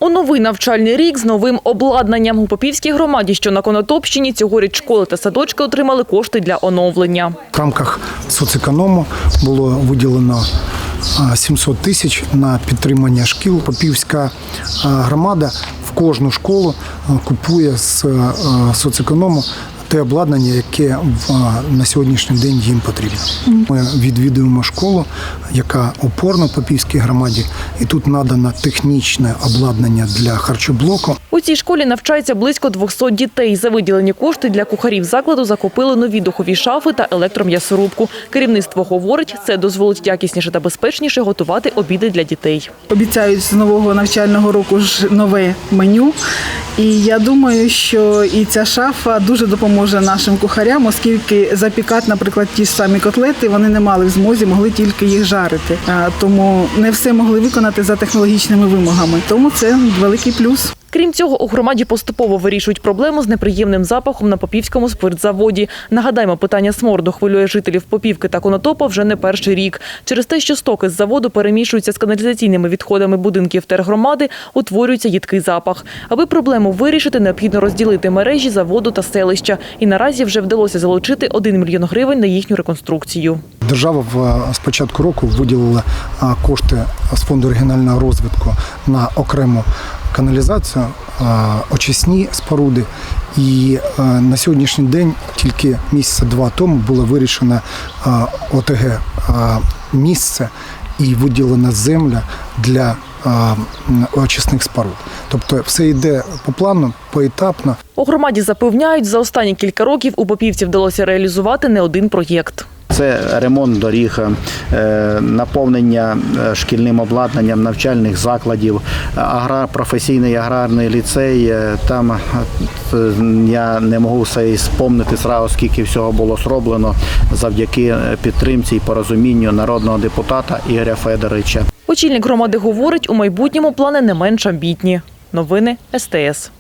У новий навчальний рік з новим обладнанням. У Попівській громаді, що на Конотопщині, цьогоріч школи та садочки отримали кошти для оновлення. В рамках соцеконому було виділено 700 тисяч на підтримання шкіл. Попівська громада в кожну школу купує з соцеконому те обладнання, яке на сьогоднішній день їм потрібно. Ми відвідуємо школу, яка опорна в Попівській громаді, і тут надано технічне обладнання для харчоблоку. У цій школі навчається близько 200 дітей. За виділені кошти для кухарів закладу закупили нові духові шафи та електром'ясорубку. Керівництво говорить, це дозволить якісніше та безпечніше готувати обіди для дітей. Обіцяють з нового навчального року ж нове меню. І я думаю, що і ця шафа дуже допоможе нашим кухарям, оскільки запікати, наприклад, ті ж самі котлети, вони не мали в змозі, могли тільки їх жарити. Тому не все могли виконати за технологічними вимогами. Тому це великий плюс. Крім цього, у громаді поступово вирішують проблему з неприємним запахом на Попівському спиртзаводі. Нагадаємо, питання смороду хвилює жителів Попівки та Конотопа вже не перший рік. Через те, що стоки з заводу перемішуються з каналізаційними відходами будинків тергромади, утворюється їдкий запах. Аби проблему вирішити, необхідно розділити мережі заводу та селища. І наразі вже вдалося залучити 1 мільйон гривень на їхню реконструкцію. Держава з початку року виділила кошти з фонду регіонального розвитку на окрему каналізацію, очисні споруди. І на сьогоднішній день, тільки місяця-два тому, було вирішено ОТГ місце і виділена земля для очисних споруд. Тобто все йде по плану, поетапно. У громаді запевняють, за останні кілька років у Попівці вдалося реалізувати не один проєкт. Це ремонт доріг, наповнення шкільним обладнанням навчальних закладів, професійний аграрний ліцей. Там я не можу все спомнити зразу, скільки всього було зроблено завдяки підтримці і порозумінню народного депутата Ігоря Федоровича. Очільник громади говорить, у майбутньому плани не менш амбітні. Новини СТС.